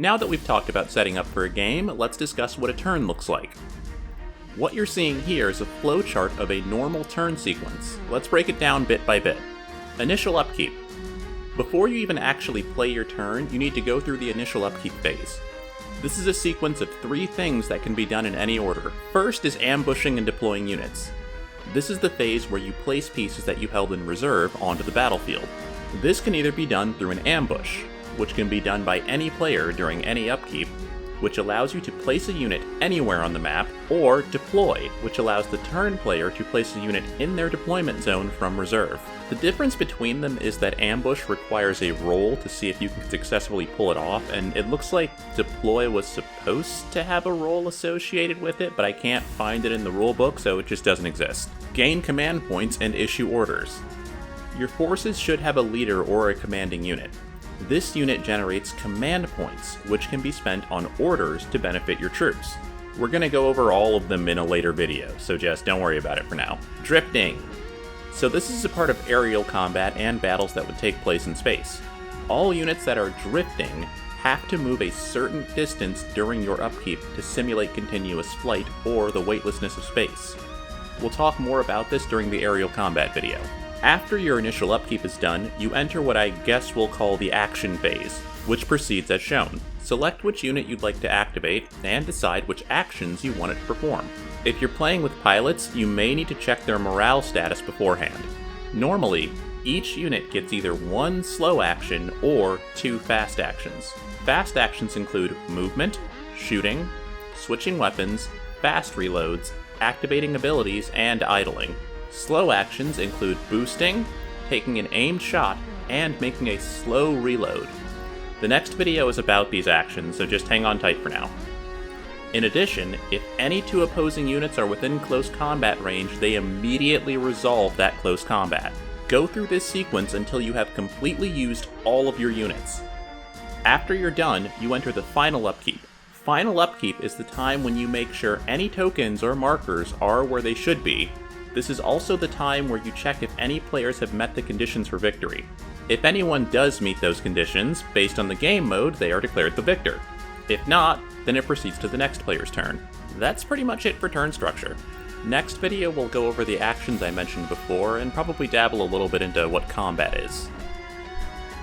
Now that we've talked about setting up for a game, let's discuss what a turn looks like. What you're seeing here is a flowchart of a normal turn sequence. Let's break it down bit by bit. Initial upkeep. Before you even actually play your turn, you need to go through the initial upkeep phase. This is a sequence of 3 things that can be done in any order. First is ambushing and deploying units. This is the phase where you place pieces that you held in reserve onto the battlefield. This can either be done through an ambush, which can be done by any player during any upkeep, which allows you to place a unit anywhere on the map, or deploy, which allows the turn player to place a unit in their deployment zone from reserve. The difference between them is that ambush requires a roll to see if you can successfully pull it off, and it looks like deploy was supposed to have a roll associated with it, but I can't find it in the rulebook, so it just doesn't exist. Gain command points and issue orders. Your forces should have a leader or a commanding unit. This unit generates command points, which can be spent on orders to benefit your troops. We're going to go over all of them in a later video, so just don't worry about it for now. Drifting. So this is a part of aerial combat and battles that would take place in space. All units that are drifting have to move a certain distance during your upkeep to simulate continuous flight or the weightlessness of space. We'll talk more about this during the aerial combat video. After your initial upkeep is done, you enter what I guess we'll call the action phase, which proceeds as shown. Select which unit you'd like to activate, and decide which actions you want it to perform. If you're playing with pilots, you may need to check their morale status beforehand. Normally, each unit gets either 1 slow action or 2 fast actions. Fast actions include movement, shooting, switching weapons, fast reloads, activating abilities, and idling. Slow actions include boosting, taking an aimed shot, and making a slow reload. The next video is about these actions, so just hang on tight for now. In addition, if any 2 opposing units are within close combat range, they immediately resolve that close combat. Go through this sequence until you have completely used all of your units. After you're done, you enter the final upkeep. Final upkeep is the time when you make sure any tokens or markers are where they should be. This is also the time where you check if any players have met the conditions for victory. If anyone does meet those conditions, based on the game mode, they are declared the victor. If not, then it proceeds to the next player's turn. That's pretty much it for turn structure. Next video we'll go over the actions I mentioned before, and probably dabble a little bit into what combat is.